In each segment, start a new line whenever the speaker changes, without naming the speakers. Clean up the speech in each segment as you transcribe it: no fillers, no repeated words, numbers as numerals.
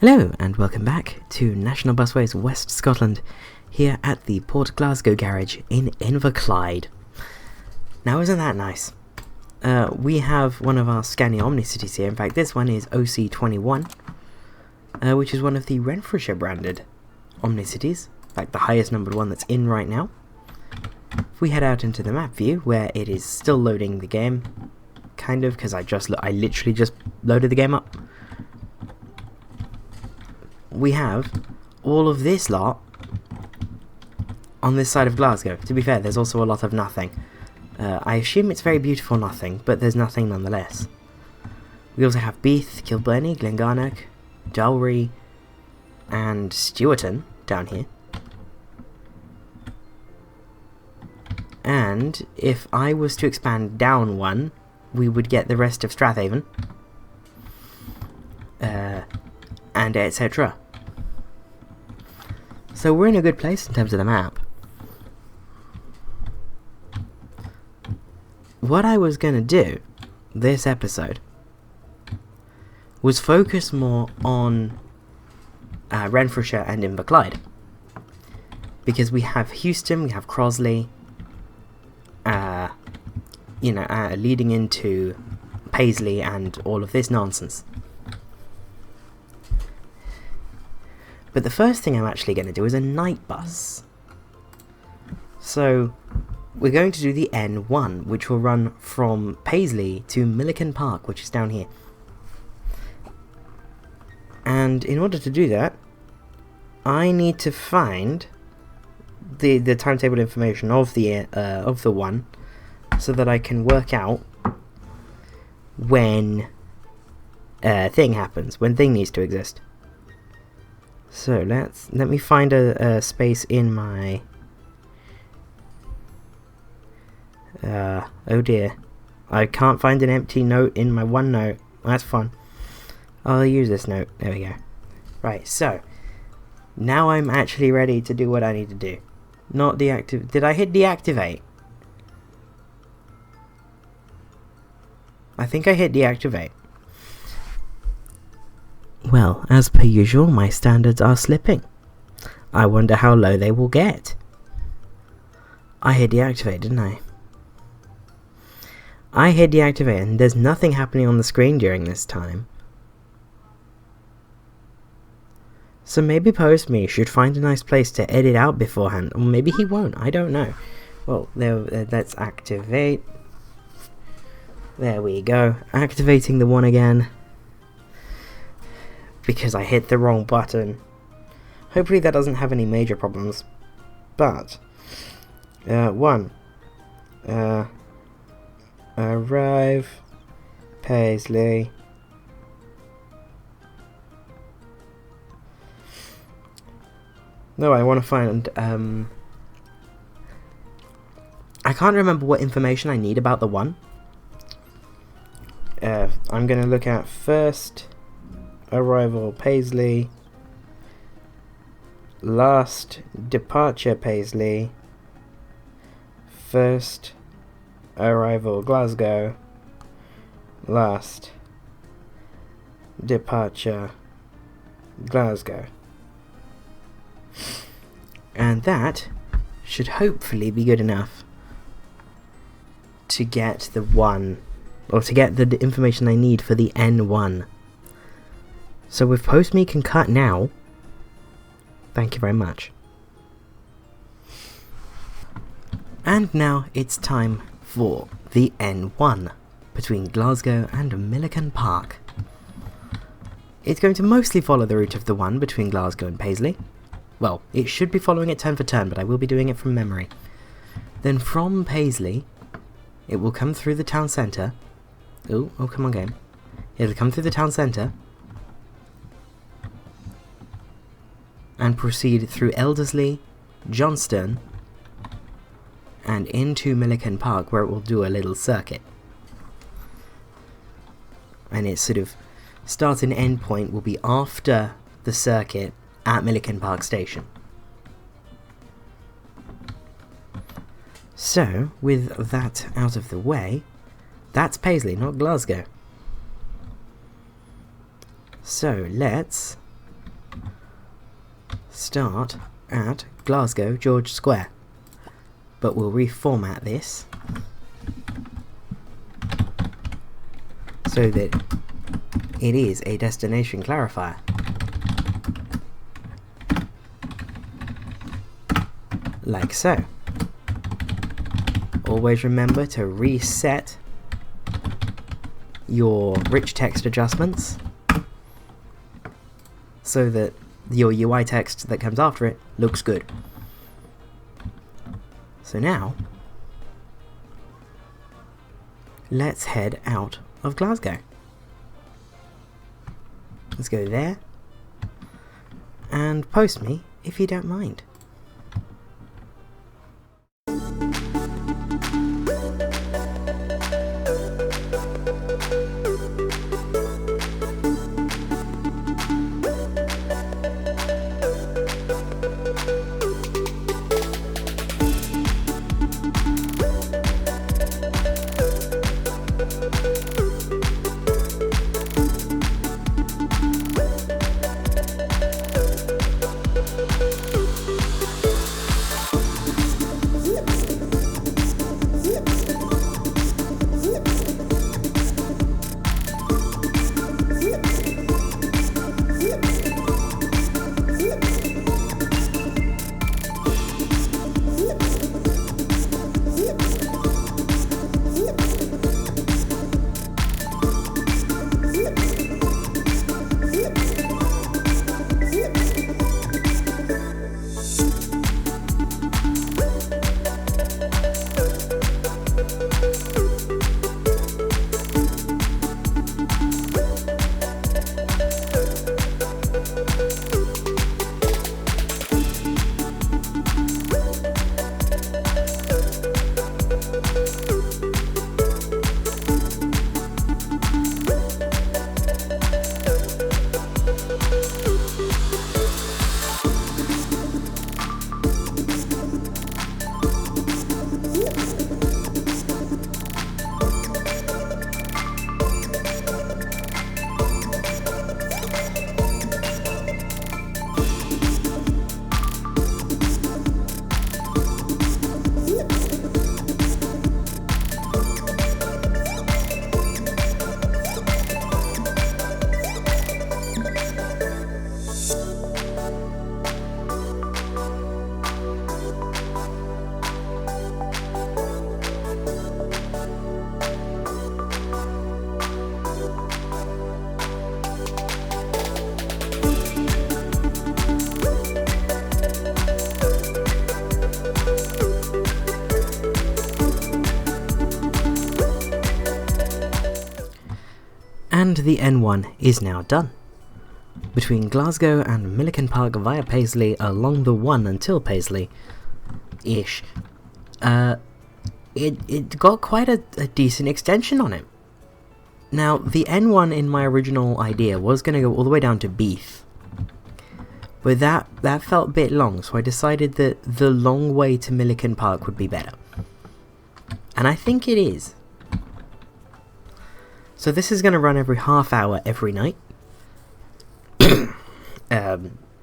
Hello and welcome back to National Busways West Scotland, here at the Port Glasgow garage in Inverclyde. Now isn't that nice? We have one of our Scania OmniCities here. In fact, this one is OC21, which is one of the Renfrewshire branded OmniCities, like the highest numbered one that's in right now. If we head out into the map view, where it is still loading the game, kind of, because I literally just loaded the game up. We have all of this lot on this side of Glasgow. To be fair, there's also a lot of nothing. I assume it's very beautiful nothing, but there's nothing nonetheless. We also have Beath, Kilbarchan, Glengarnock, Dalry, and Stewarton down here. And if I was to expand down one, we would get the rest of Strathaven, and etc. So we're in a good place in terms of the map. What I was going to do this episode was focus more on Renfrewshire and Inverclyde, because we have Houston, we have Crossley, leading into Paisley and all of this nonsense. But the first thing I'm actually going to do is a night bus. So we're going to do the N1, which will run from Paisley to Milliken Park, which is down here. And in order to do that, I need to find the timetable information of the one, so that I can work out when thing happens, when thing needs to exist. So let me find a space in my oh dear, I can't find an empty note in my OneNote. That's fun. I'll use this note. There we go. Right, so now I'm actually ready to do what I need to do. Not deactivate. Did I hit deactivate? I think I hit deactivate. Well, as per usual, my standards are slipping. I wonder how low they will get. I hit deactivate, didn't I? I hit deactivate, and there's nothing happening on the screen during this time. So maybe PostMe should find a nice place to edit out beforehand, or maybe he won't, I don't know. Well, let's activate. There we go, activating the one again, because I hit the wrong button. Hopefully that doesn't have any major problems. But arrive Paisley. No, I want to find I can't remember what information I need about the one. I'm going to look at first arrival Paisley, last departure Paisley, first arrival Glasgow, last departure Glasgow. And that should hopefully be good enough to get the one, or to get the information I need for the N1. So if PostMe can cut now, thank you very much. And now it's time for the N1 between Glasgow and Milliken Park. It's going to mostly follow the route of the one between Glasgow and Paisley. Well, it should be following it turn for turn, but I will be doing it from memory. Then from Paisley, it will come through the town centre. Oh, come on, game. It'll come through the town centre and proceed through Elderslie, Johnstone, and into Milliken Park, where it will do a little circuit. And its sort of start and end point will be after the circuit at Milliken Park Station. So, with that out of the way, that's Paisley, not Glasgow. So, let's start at Glasgow George Square, but we'll reformat this so that it is a destination clarifier. Like so. Always remember to reset your rich text adjustments so that your UI text that comes after it looks good. So now, let's head out of Glasgow. Let's go there, and post me if you don't mind. And the N1 is now done. Between Glasgow and Milliken Park via Paisley along the 1 until Paisley-ish, it got quite a decent extension on it. Now, the N1 in my original idea was going to go all the way down to Beath, but that felt a bit long, so I decided that the long way to Milliken Park would be better. And I think it is. So this is going to run every half hour every night,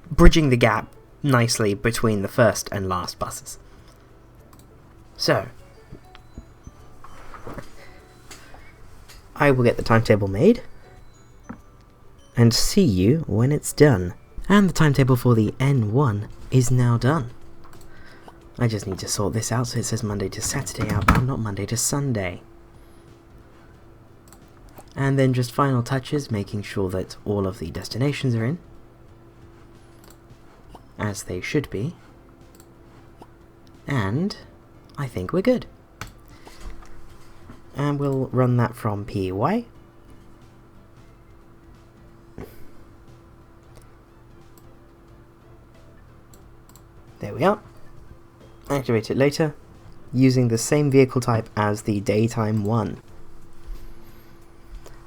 bridging the gap nicely between the first and last buses. So, I will get the timetable made and see you when it's done. And the timetable for the N1 is now done. I just need to sort this out so it says Monday to Saturday outbound, not Monday to Sunday. And then just final touches, making sure that all of the destinations are in, as they should be. And I think we're good. And we'll run that from PY. There we are. Activate it later, using the same vehicle type as the daytime one.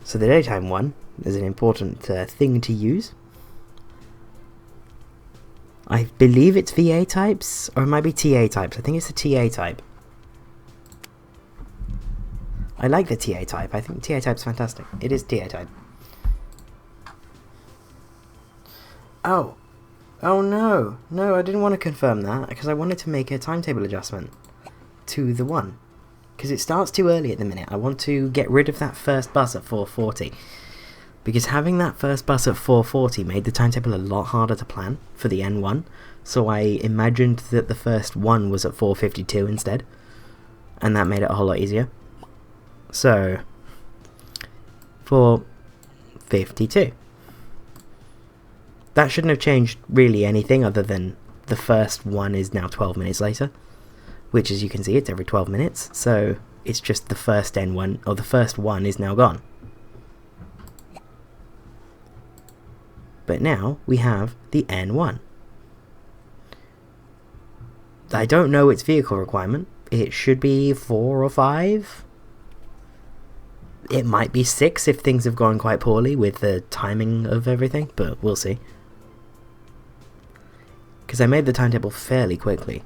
So the daytime one is an important thing to use. I believe it's VA types, or it might be TA types. I think it's the TA type. I like the TA type. I think TA type's fantastic. It is TA type. Oh, Oh no, no, I didn't want to confirm that, because I wanted to make a timetable adjustment to the 1. Because it starts too early at the minute. I want to get rid of that first bus at 4:40. Because having that first bus at 4:40 made the timetable a lot harder to plan for the N1. So I imagined that the first one was at 4:52 instead. And that made it a whole lot easier. So, 4:52. That shouldn't have changed really anything other than the first one is now 12 minutes later. Which, as you can see, it's every 12 minutes. So, it's just the first N1, or the first one is now gone. But now, we have the N1. I don't know its vehicle requirement. It should be 4 or 5. It might be 6 if things have gone quite poorly with the timing of everything, but we'll see. Because I made the timetable fairly quickly.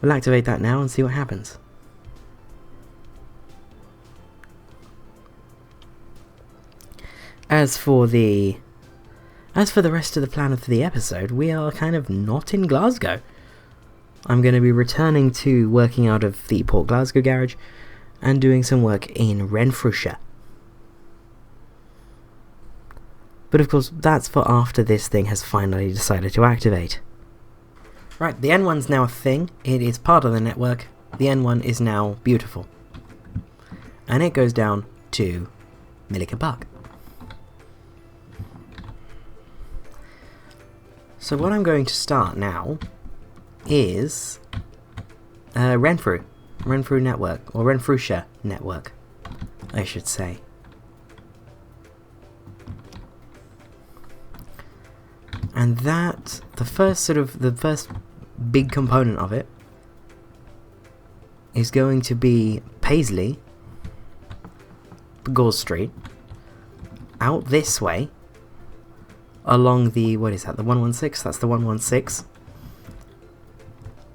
We'll activate that now and see what happens. As for the rest of the plan for the episode, we are kind of not in Glasgow. I'm going to be returning to working out of the Port Glasgow garage and doing some work in Renfrewshire. But of course, that's for after this thing has finally decided to activate. Right, the N1's now a thing. It is part of the network. The N1 is now beautiful. And it goes down to Milliken Park. So what I'm going to start now is Renfrew network, or Renfrewshire network, I should say. And that, the first big component of it is going to be Paisley, Gore Street, out this way, along the, what is that, the 116? That's the 116.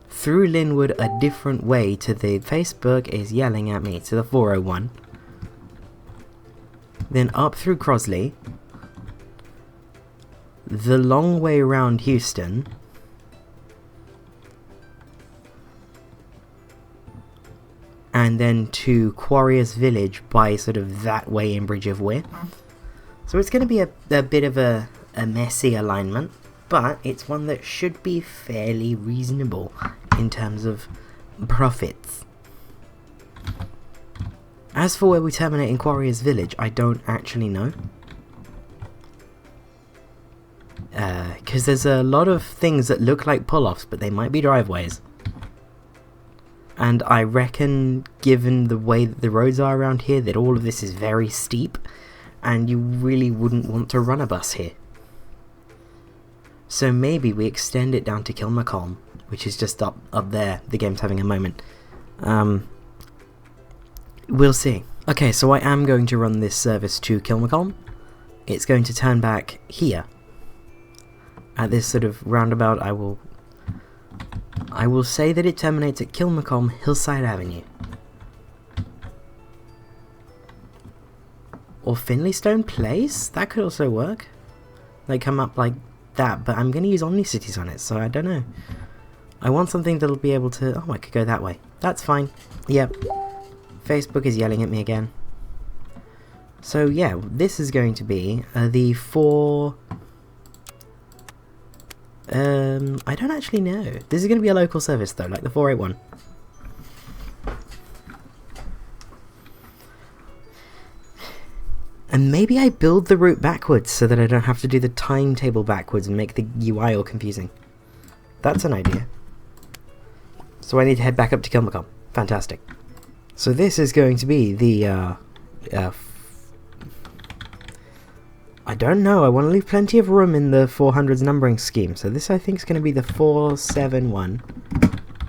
Through Linwood a different way to the, Facebook is yelling at me, to the 401. Then up through Crossley, the long way around Houston, and then to Quarriers Village by sort of that way in Bridge of Weir. So it's going to be a bit of a messy alignment, but it's one that should be fairly reasonable in terms of profits. As for where we terminate in Quarriers Village, I don't actually know. Because there's a lot of things that look like pull-offs, but they might be driveways. And I reckon, given the way that the roads are around here, that all of this is very steep, and you really wouldn't want to run a bus here. So maybe we extend it down to Kilmacolm, which is just up there. The game's having a moment. We'll see. Okay, so I am going to run this service to Kilmacolm. It's going to turn back here. At this sort of roundabout, I will say that it terminates at Kilmacolm Hillside Avenue. Or Finleystone Place? That could also work. They come up like that, but I'm going to use OmniCities on it, so I don't know. I want something that'll be able to... Oh, I could go that way. That's fine. Yep. Facebook is yelling at me again. So yeah, this is going to be the 4... I don't actually know. This is going to be a local service though, like the 481. And maybe I build the route backwards so that I don't have to do the timetable backwards and make the UI all confusing. That's an idea. So I need to head back up to Kilmacolm. Fantastic. So this is going to be the, I don't know, I want to leave plenty of room in the 400s numbering scheme. So this I think is going to be the 471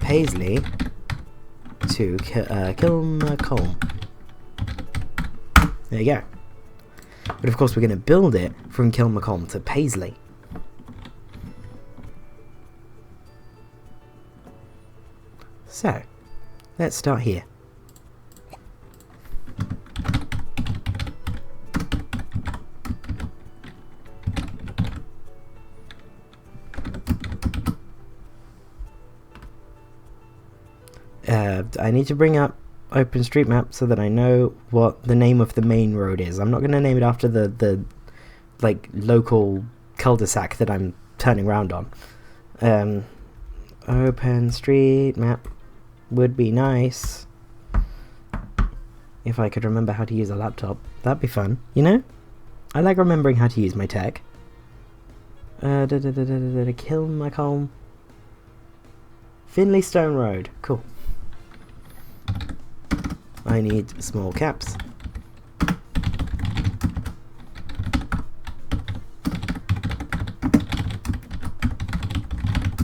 Paisley to Kilmacolm. There you go. But of course we're going to build it from Kilmacolm to Paisley. So, let's start here. I need to bring up OpenStreetMap so that I know what the name of the main road is. I'm not going to name it after the like local cul-de-sac that I'm turning around on. OpenStreetMap would be nice if I could remember how to use a laptop. That'd be fun, you know? I like remembering how to use my tech. Kilmacolm. Finley Stone Road. Cool. I need small caps.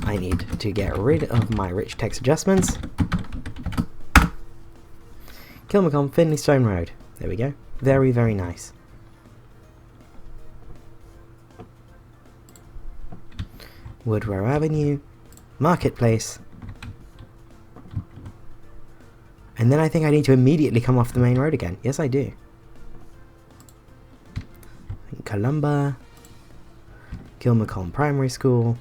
I need to get rid of my rich text adjustments. Kilmacolm, Finley Stone Road. There we go. Very, very nice. Woodrow Avenue, Marketplace. And then I think I need to immediately come off the main road again. Yes, I do. Columba, Kilmacolm Primary School.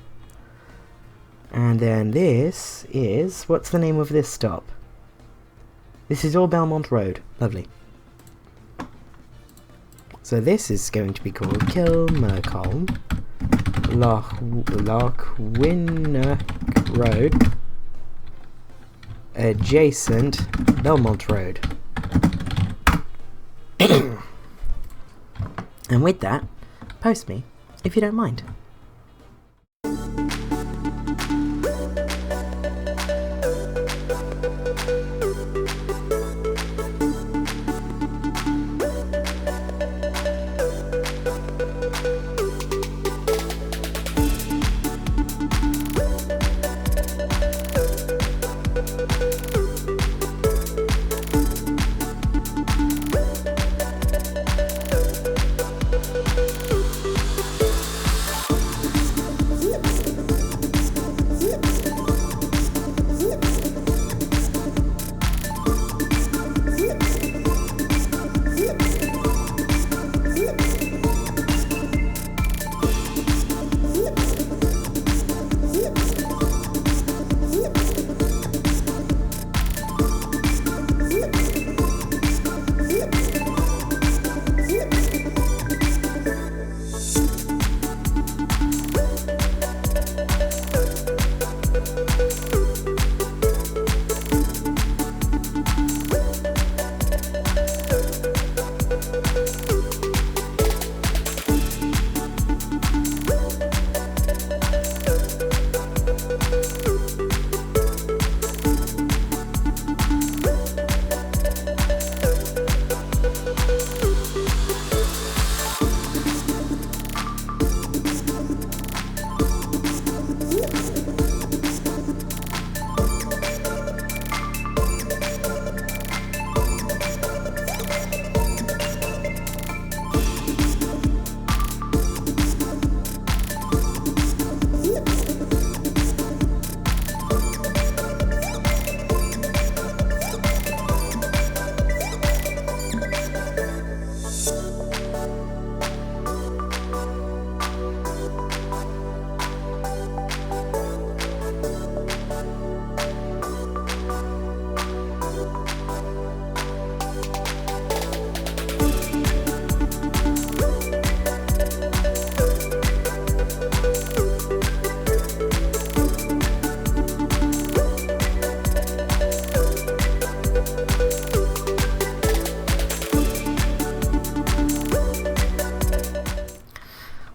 And then this is... what's the name of this stop? This is all Belmont Road. Lovely. So this is going to be called Kilmacolm Lochwinnock Road, adjacent Belmont Road. And with that, post me if you don't mind.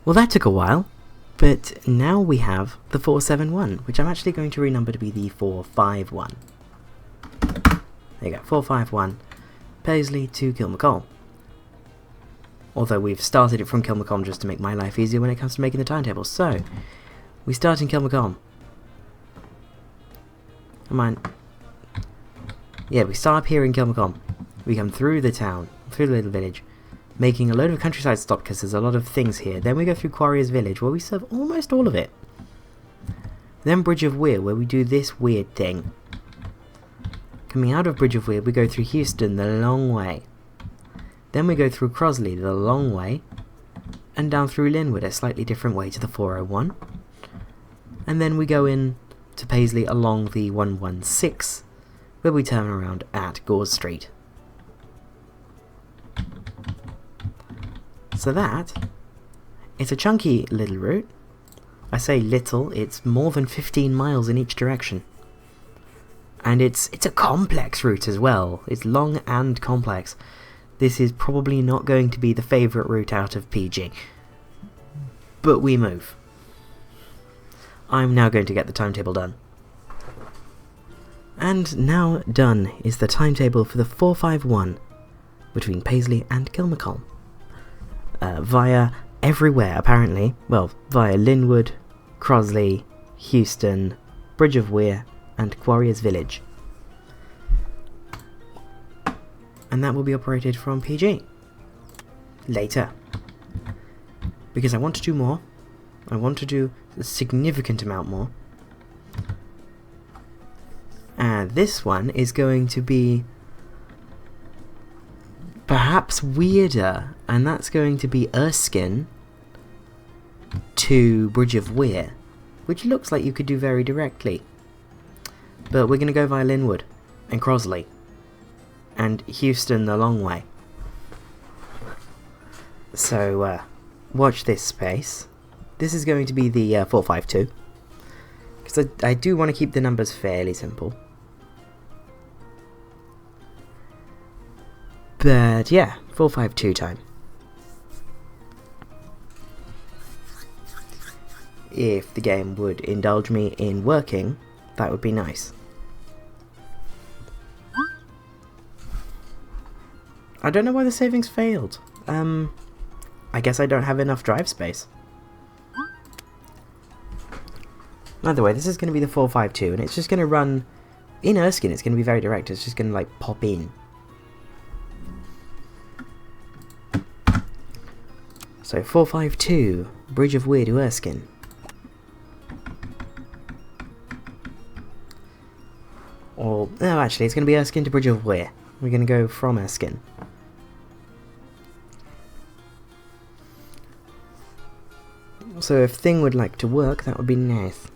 Well, that took a while, but now we have the 471, which I'm actually going to renumber to be the 451. There you go, 451, Paisley to Kilmacolm. Although we've started it from Kilmacolm just to make my life easier when it comes to making the timetable. So, we start in Kilmacolm. Come on. Yeah, we start up here in Kilmacolm. We come through the town, through the little village, making a load of countryside stop because there's a lot of things here. Then we go through Quarriers Village, where we serve almost all of it. Then Bridge of Weir, where we do this weird thing. Coming out of Bridge of Weir, we go through Houston the long way. Then we go through Crossley the long way, and down through Linwood, a slightly different way to the 401. And then we go in to Paisley along the 116, where we turn around at Gore Street. So that is a chunky little route. I say little, it's more than 15 miles in each direction. And it's a complex route as well. It's long and complex. This is probably not going to be the favourite route out of PG. But we move. I'm now going to get the timetable done. And now done is the timetable for the 451 between Paisley and Kilmacolm. Via everywhere, apparently. Well, via Linwood, Crossley, Houston, Bridge of Weir, and Quarriers Village. And that will be operated from PG. Later. Because I want to do more. I want to do a significant amount more. And this one is going to be perhaps weirder, and that's going to be Erskine to Bridge of Weir, which looks like you could do very directly. But we're going to go via Linwood and Crossley and Houston the long way. So watch this space. This is going to be the 452, because I do want to keep the numbers fairly simple. But yeah, 452 time. If the game would indulge me in working, that would be nice. I don't know why the savings failed. I guess I don't have enough drive space. Either way, this is going to be the 452, and it's just going to run in Erskine. It's going to be very direct. It's just going to like pop in. So 452, Bridge of Weir to Erskine. Or, no, actually, it's going to be Erskine to Bridge of Weir. We're going to go from Erskine. So if Thing would like to work, that would be nice.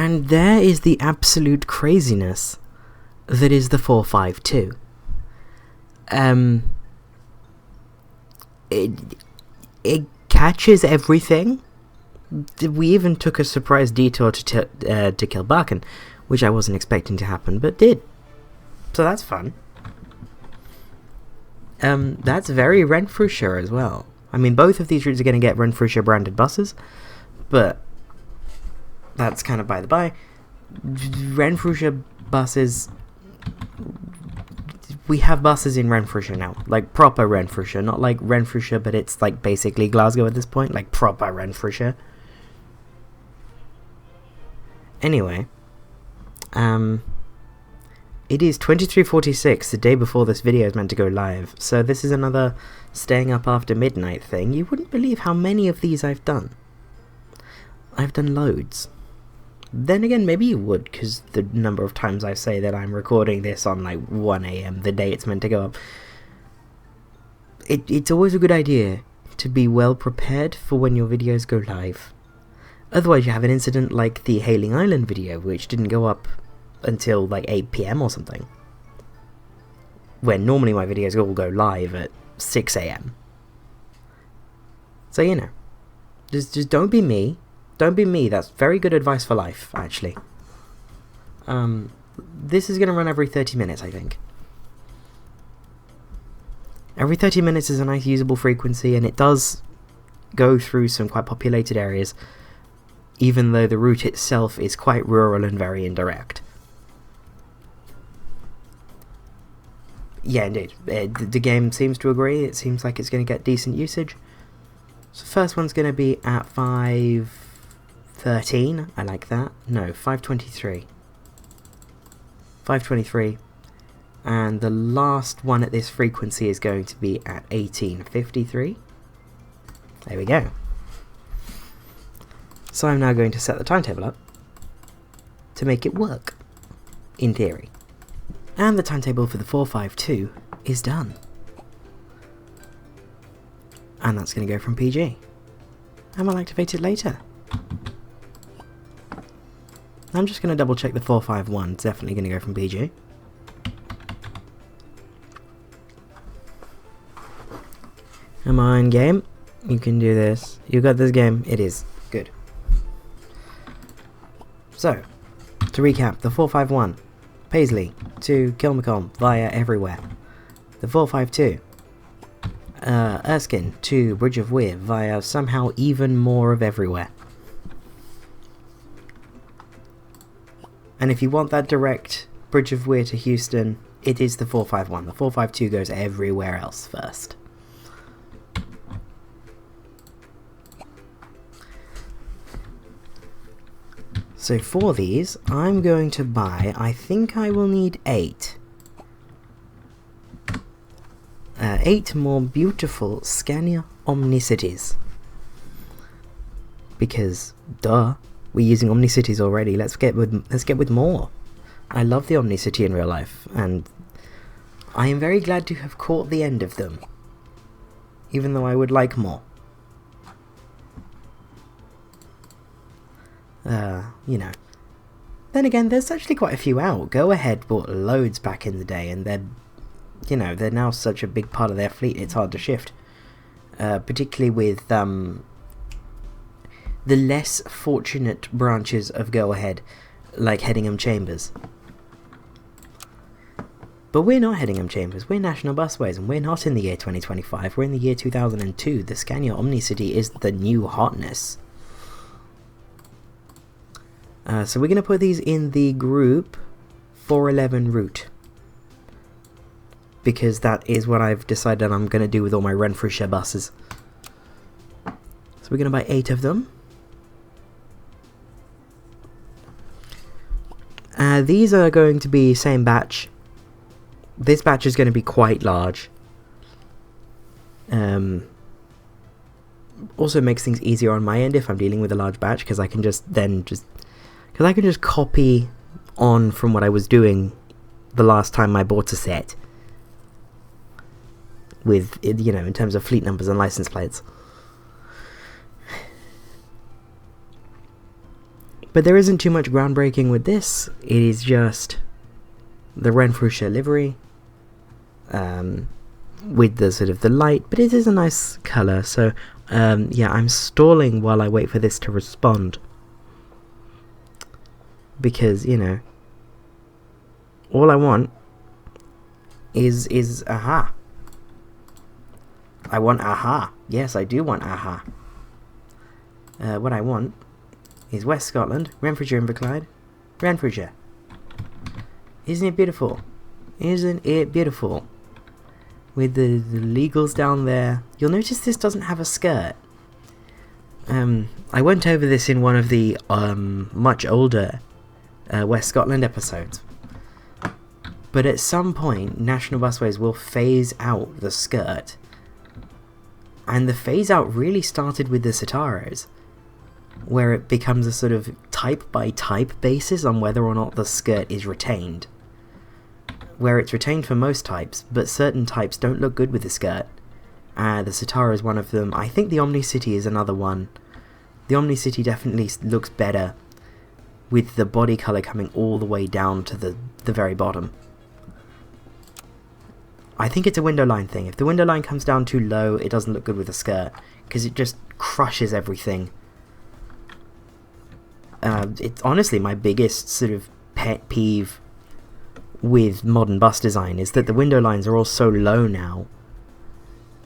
And there is the absolute craziness that is the 452. It catches everything. We even took a surprise detour to Kilbarchan, which I wasn't expecting to happen, but did. So that's fun. That's very Renfrewshire as well. I mean, both of these routes are going to get Renfrewshire branded buses, but that's kind of by the by. Renfrewshire buses, we have buses in Renfrewshire now, like proper Renfrewshire, not like Renfrewshire, but it's like basically Glasgow at this point, like proper Renfrewshire. Anyway, it is 23:46, the day before this video is meant to go live, so this is another staying up after midnight thing. You wouldn't believe how many of these I've done. I've done loads. Then again, maybe you would, because the number of times I say that I'm recording this on like 1 AM, the day it's meant to go up. It's always a good idea to be well prepared for when your videos go live. Otherwise you have an incident like the Hailing Island video, which didn't go up until like 8 PM or something, when normally my videos all go live at 6 AM. So, you know, just don't be me. Don't be me. That's very good advice for life, actually. This is going to run every 30 minutes, I think. Every 30 minutes is a nice usable frequency, and it does go through some quite populated areas, even though the route itself is quite rural and very indirect. Yeah, indeed. The game seems to agree. It seems like it's going to get decent usage. So the first one's going to be at 5:13. I like that. No, 5:23. 5:23. And the last one at this frequency is going to be at 18:53. There we go. So I'm now going to set the timetable up to make it work, in theory. And the timetable for the 452 is done. And that's going to go from PG. And we'll activate it later. I'm just going to double check the 451. It's definitely going to go from PG. Come on, game. You can do this. You got this, game. It is. Good. So, to recap, the 451. Paisley to Kilmacolm via everywhere. The 452. Erskine to Bridge of Weir via somehow even more of everywhere. And if you want that direct Bridge of Weir to Houston, it is the 451. The 452 goes everywhere else first. So for these, I'm going to buy, I think I will need 8. 8 more beautiful Scania OmniCities. Because, duh, we're using OmniCities already, let's get with more. I love the OmniCity in real life, and I am very glad to have caught the end of them. Even though I would like more. You know. Then again, there's actually quite a few out. Go Ahead bought loads back in the day, and they're, you know, they're now such a big part of their fleet, it's hard to shift. Particularly with, the less fortunate branches of Go Ahead, like Headingham Chambers. But we're not Headingham Chambers, we're National Busways, and we're not in the year 2025, we're in the year 2002. The Scania OmniCity is the new hotness. So we're going to put these in the group 411 route, because that is what I've decided I'm going to do with all my Renfrewshire buses. So we're going to buy 8 of them. These are going to be same batch. This batch is going to be quite large. Also makes things easier on my end if I'm dealing with a large batch, because I can just copy on from what I was doing the last time I bought a set, with, you know, in terms of fleet numbers and license plates. But there isn't too much groundbreaking with this. It is just the Renfrewshire livery, with the sort of the light, but it is a nice colour. So yeah, I'm stalling while I wait for this to respond, because, you know, all I want is aha. I want aha. Yes, I do want aha. What I want is West Scotland, Renfrewshire, Inverclyde, Renfrewshire. Isn't it beautiful? Isn't it beautiful? With the legals down there. You'll notice this doesn't have a skirt. I went over this in one of the much older West Scotland episodes. But at some point, National Busways will phase out the skirt. And the phase out really started with the Citaros, where it becomes a sort of type by type basis on whether or not the skirt is retained. Where it's retained for most types, but certain types don't look good with the skirt. The Citaro is one of them. I think the OmniCity is another one. The OmniCity definitely looks better with the body colour coming all the way down to the very bottom. I think it's a window line thing. If the window line comes down too low, it doesn't look good with the skirt, because it just crushes everything. It's honestly my biggest sort of pet peeve with modern bus design, is that the window lines are all so low now,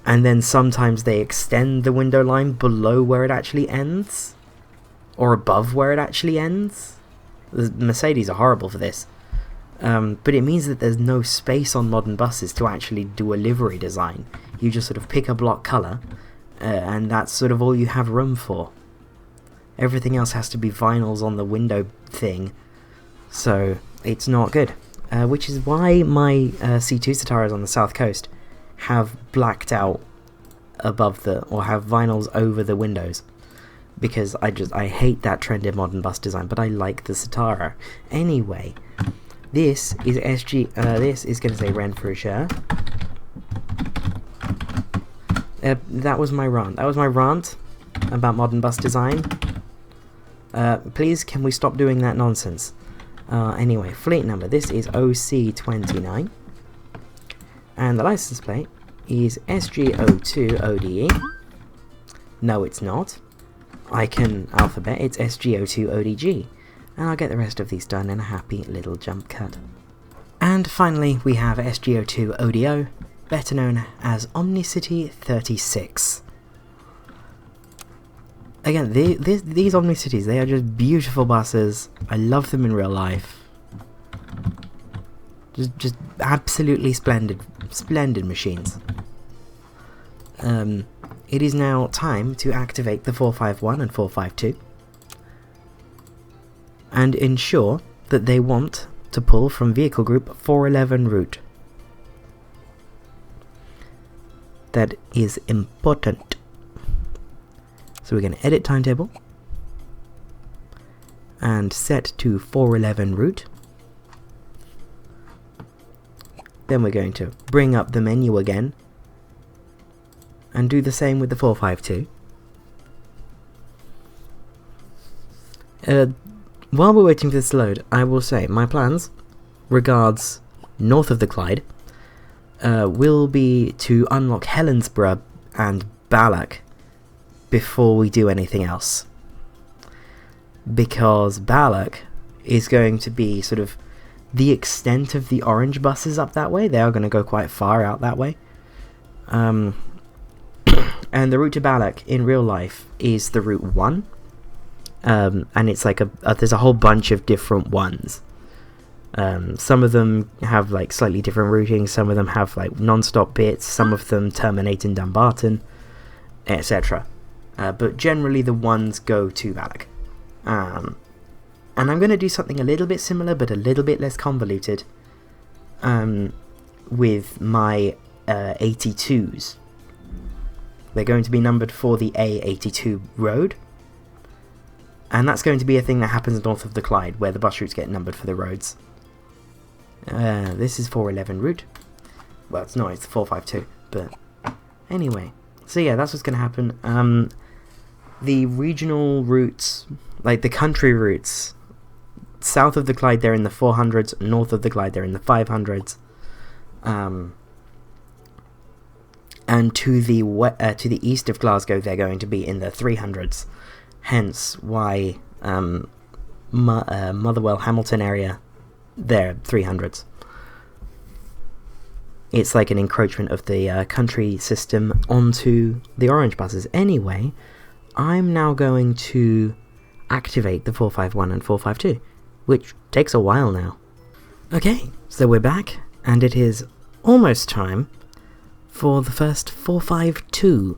and then sometimes they extend the window line below where it actually ends, or above where it actually ends. The Mercedes are horrible for this. But it means that there's no space on modern buses to actually do a livery design. You just sort of pick a block colour, and that's sort of all you have room for. Everything else has to be vinyls on the window thing, so it's not good. Which is why my C2 Citaros on the south coast have blacked out above or have vinyls over the windows, because I hate that trend in modern bus design, but I like the Citaro. Anyway, this is this is going to say Renfrewshire. That was my rant. That was my rant about modern bus design. Please, can we stop doing that nonsense? Anyway, fleet number. This is OC29. And the license plate is SG02ODE. No, it's not. I can alphabet. It's SG02ODG. And I'll get the rest of these done in a happy little jump cut. And finally, we have SG02ODO, better known as OmniCity 36. Again, these OmniCities, they are just beautiful buses. I love them in real life. Just absolutely splendid machines. It is now time to activate the 451 and 452. And ensure that they want to pull from vehicle group 411 route. That is important. So we're going to edit timetable and set to 411 route. Then we're going to bring up the menu again and do the same with the 452. While we're waiting for this to load, I will say my plans regards north of the Clyde will be to unlock Helensburgh and Balloch before we do anything else, because Balloch is going to be sort of the extent of the orange buses up that way. They are going to go quite far out that way, and the route to Balloch in real life is the route 1. And it's like there's a whole bunch of different ones. Some of them have like slightly different routing, some of them have like non-stop bits, some of them terminate in Dumbarton, etc. But generally the ones go to Balloch. And I'm going to do something a little bit similar but a little bit less convoluted with my 82s. They're going to be numbered for the A82 road. And that's going to be a thing that happens north of the Clyde, where the bus routes get numbered for the roads. This is 411 route. Well, it's not, it's 452. But anyway. So yeah, that's what's going to happen. The regional routes like the country routes. South of the Clyde, they're in the 400s. North of the Clyde, they're in the 500s. And to the east of Glasgow, they're going to be in the 300s. Hence why Motherwell, Hamilton area, they're 300s. It's like an encroachment of the country system onto the orange buses. Anyway, I'm now going to activate the 451 and 452, which takes a while now. Okay, so we're back, and it is almost time for the first 452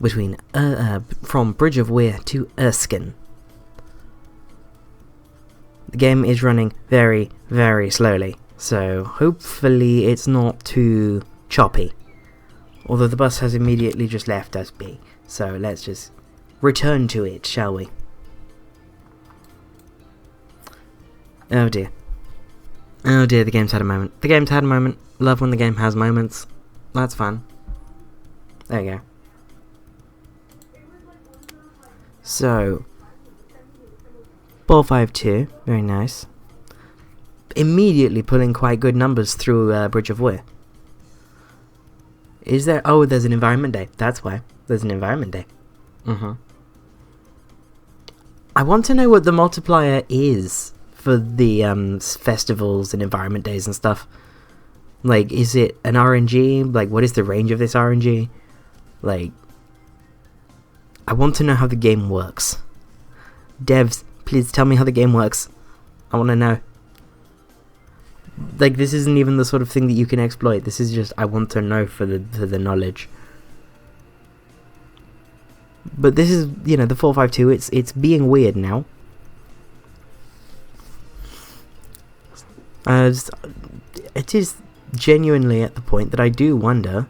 between from Bridge of Weir to Erskine. The game is running very, very slowly, so hopefully it's not too choppy. Although the bus has immediately just left us be, so let's just return to it, shall we? Oh dear. Oh dear, the game's had a moment. The game's had a moment. Love when the game has moments. That's fun. There you go. So, 452, very nice. Immediately pulling quite good numbers through Bridge of Weir. Is there? Oh, there's an environment day. That's why. There's an environment day. I want to know what the multiplier is for the festivals and environment days and stuff. Like, is it an RNG? Like, what is the range of this RNG? Like, I want to know how the game works. Devs, please tell me how the game works. I want to know. Like, this isn't even the sort of thing that you can exploit. This is just, I want to know for the knowledge. But this is, you know, the 452, it's being weird now. It is genuinely at the point that I do wonder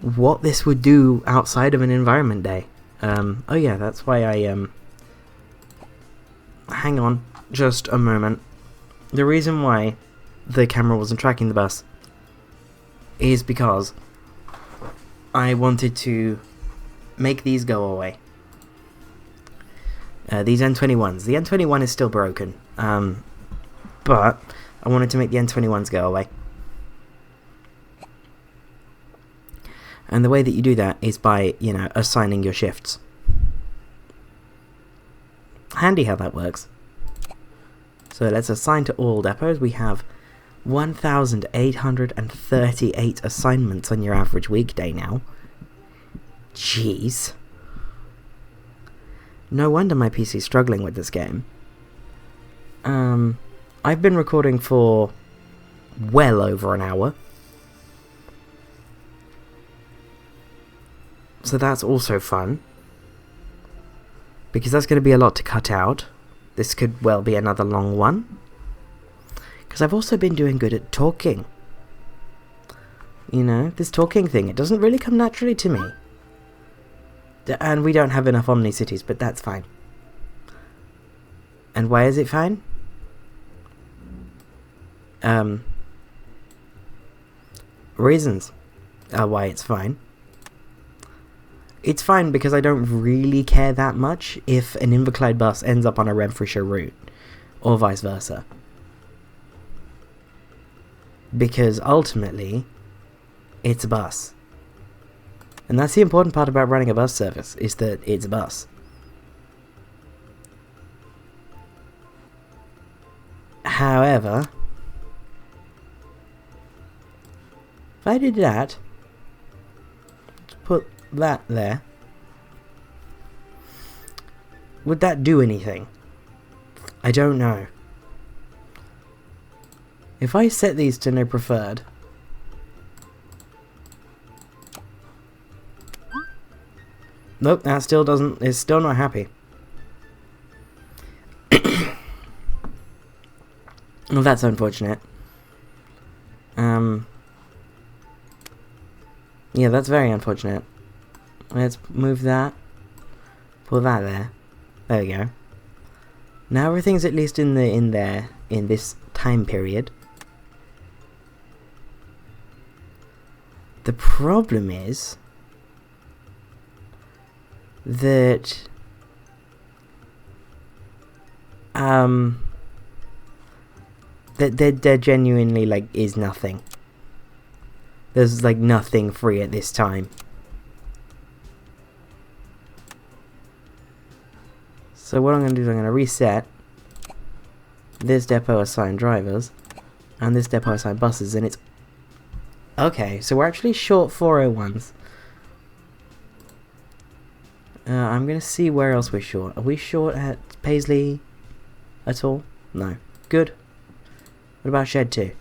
what this would do outside of an environment day. Oh yeah, that's why I hang on just a moment. The reason why the camera wasn't tracking the bus is because I wanted to make these go away. These N21s. The N21 is still broken, but I wanted to make the N21s go away. And the way that you do that is by, you know, assigning your shifts. Handy how that works. So let's assign to all depots. We have 1,838 assignments on your average weekday now. Jeez. No wonder my PC's struggling with this game. I've been recording for well over an hour. So that's also fun. Because that's going to be a lot to cut out. This could well be another long one. Because I've also been doing good at talking. You know, this talking thing, it doesn't really come naturally to me. And we don't have enough OmniCities, but that's fine. And why is it fine? Reasons why it's fine. It's fine because I don't really care that much if an Inverclyde bus ends up on a Renfrewshire route, or vice versa. Because ultimately, it's a bus. And that's the important part about running a bus service, is that it's a bus. However, if I did that, put that there, would that do anything? I don't know. If I set these to no preferred, nope, that still doesn't, it's still not happy. Well, that's unfortunate. Yeah, that's very unfortunate. Let's move that. Put that there. There we go. Now everything's at least in this time period. The problem is that There genuinely, like, is nothing. There's, like, nothing free at this time. So what I'm going to do is I'm going to reset this depot assign drivers and this depot assign buses, and it's... Okay, so we're actually short 401s. I'm going to see where else we're short. Are we short at Paisley at all? No. Good. What about Shed 2?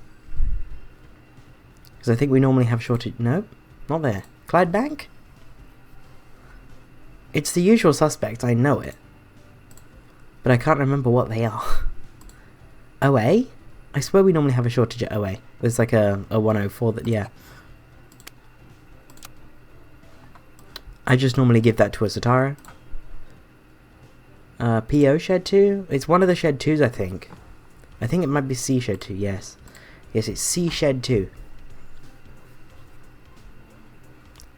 Because I think we normally have shortage... Nope, not there. Clydebank? It's the usual suspect, I know it. But I can't remember what they are. OA? I swear we normally have a shortage at OA. There's like a 104 that... Yeah. I just normally give that to a Satara. PO Shed 2? It's one of the Shed 2s, I think. I think it might be C Shed 2, yes. Yes, it's C Shed 2.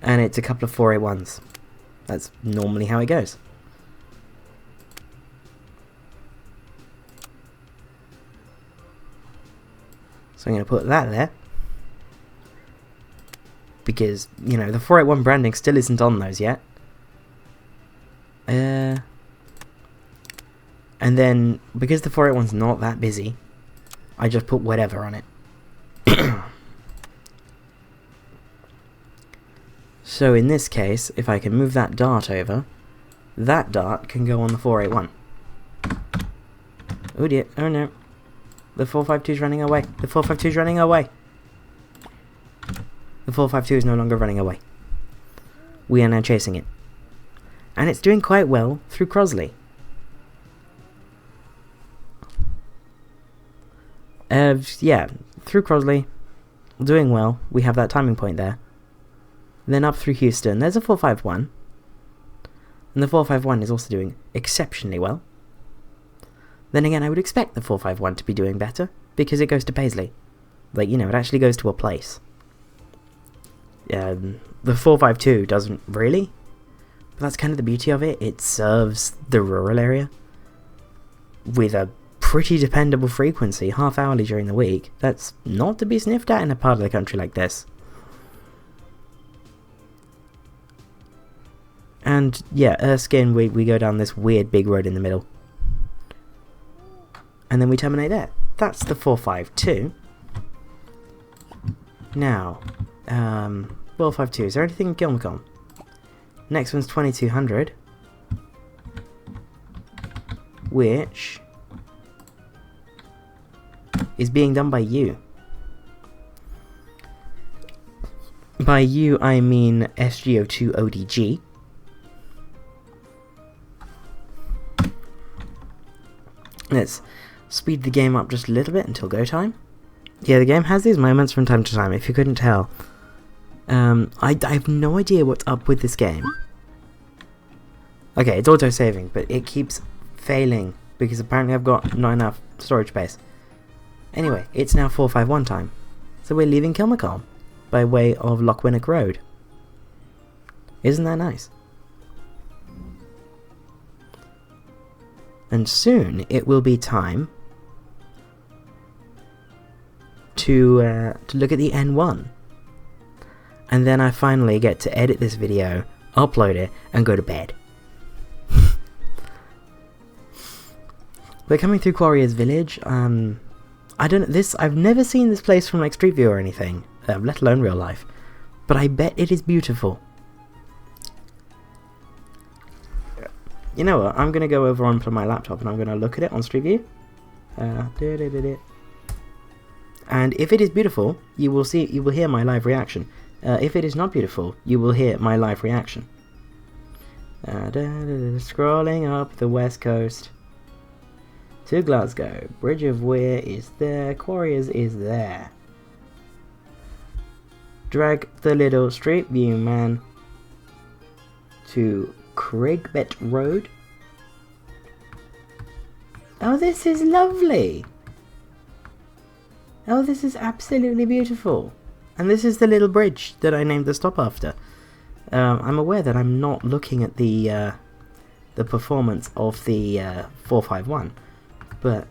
And it's a couple of 481s. That's normally how it goes. So I'm going to put that there. Because, you know, the 481 branding still isn't on those yet. And then, because the 481's not that busy, I just put whatever on it. So in this case, if I can move that dart over, that dart can go on the 481. Oh dear, oh no. The 452's running away. The 452's running away. The 452 is no longer running away. We are now chasing it. And it's doing quite well through Crossley. Yeah, through Crossley, doing well. We have that timing point there. Then up through Houston, there's a 451. And the 451 is also doing exceptionally well. Then again, I would expect the 451 to be doing better, because it goes to Paisley. Like, you know, it actually goes to a place. The 452 doesn't really. But that's kind of the beauty of it. It serves the rural area with a pretty dependable frequency, half hourly during the week. That's not to be sniffed at in a part of the country like this. And yeah, Erskine, we go down this weird big road in the middle. And then we terminate there. That's the 452. Now, 452, is there anything in Kilmacolm? Next one's 2200. Which is being done by you. By you, I mean SGO2ODG. Let's speed the game up just a little bit until go time. Yeah, the game has these moments from time to time, if you couldn't tell. I have no idea what's up with this game. Okay, it's auto-saving, but it keeps failing, because apparently I've got not enough storage space. Anyway, it's now 451 time, so we're leaving Kilmacolm, by way of Lochwinnock Road. Isn't that nice? And soon it will be time to look at the N1. And then I finally get to edit this video, upload it, and go to bed. We're coming through Quarriers Village. I don't know, I've never seen this place from like Street View or anything, let alone real life. But I bet it is beautiful. You know what, I'm going to go over onto my laptop and I'm going to look at it on Street View. And if it is beautiful, you will hear my live reaction. If it is not beautiful, you will hear my live reaction. Scrolling up the west coast to Glasgow. Bridge of Weir is there. Quarriers is there. Drag the little Street View man to Craigbet Road. Oh, this is lovely. Oh, this is absolutely beautiful. And this is the little bridge that I named the stop after. I'm aware that I'm not looking at the performance of the 451, but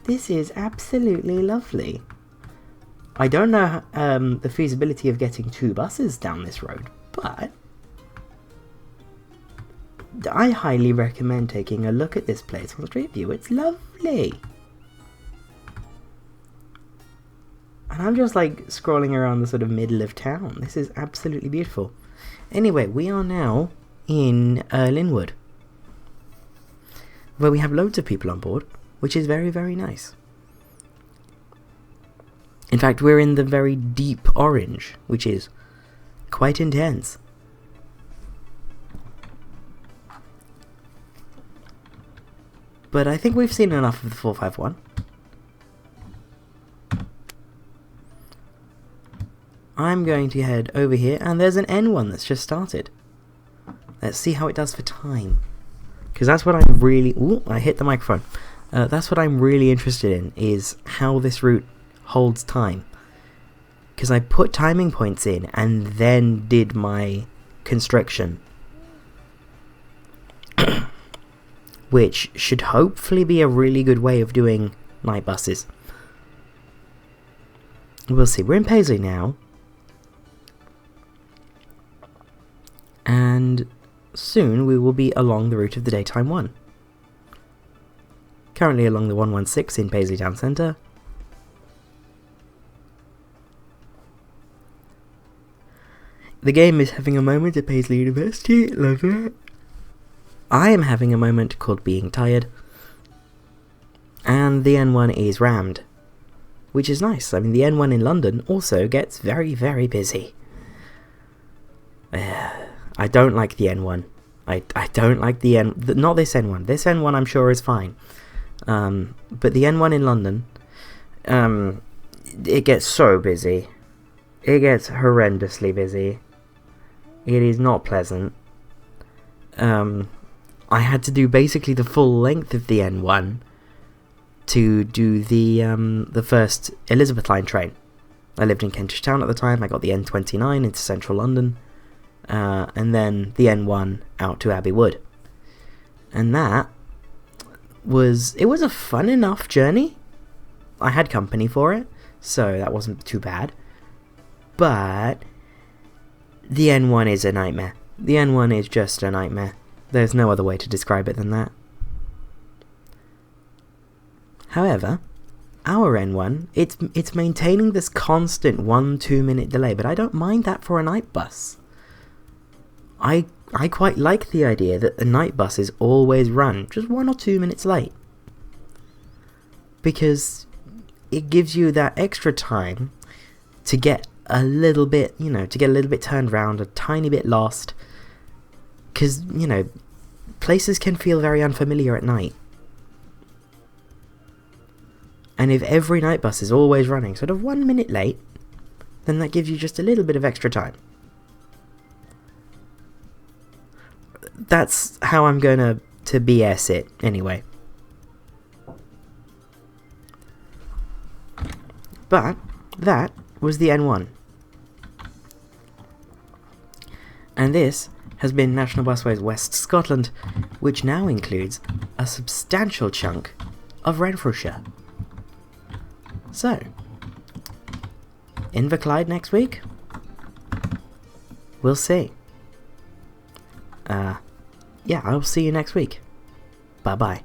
this is absolutely lovely. I don't know the feasibility of getting 2 buses down this road, but I highly recommend taking a look at this place on Street View. It's lovely. And I'm just like scrolling around the sort of middle of town. This is absolutely beautiful. Anyway, we are now in Linwood, where we have loads of people on board, which is very, very nice. In fact, we're in the very deep orange, which is quite intense. But I think we've seen enough of the 451. I'm going to head over here, and there's an N1 that's just started. Let's see how it does for time. Because that's what I'm really... Ooh, I hit the microphone. That's what I'm really interested in, is how this route holds time. Because I put timing points in, and then did my constriction. Which should hopefully be a really good way of doing night buses. We'll see. We're in Paisley now. And soon we will be along the route of the daytime one. Currently along the 116 in Paisley Town Centre. The game is having a moment at Paisley University. Love it. I am having a moment called being tired. And the N1 is rammed. Which is nice. I mean, the N1 in London also gets very, very busy. I don't like the N1. I don't like the not this N1. This N1 I'm sure is fine. But the N1 in London, it gets so busy. It gets horrendously busy. It is not pleasant. I had to do basically the full length of the N1 to do the first Elizabeth line train. I lived in Kentish Town at the time. I got the N29 into central London. And then the N1 out to Abbey Wood. And that was a fun enough journey. I had company for it, so that wasn't too bad. But the N1 is a nightmare. The N1 is just a nightmare. There's no other way to describe it than that. However, our N1, it's maintaining this constant 1-2 minute delay, but I don't mind that for a night bus. I quite like the idea that the night buses always run just 1 or 2 minutes late. Because it gives you that extra time to get a little bit, turned around, a tiny bit lost. Because, places can feel very unfamiliar at night. And if every night bus is always running sort of 1 minute late, then that gives you just a little bit of extra time. That's how I'm going to BS it, anyway. But that was the N1. And this has been National Busways West Scotland, which now includes a substantial chunk of Renfrewshire. So, Inverclyde next week? We'll see. Yeah, I'll see you next week. Bye-bye.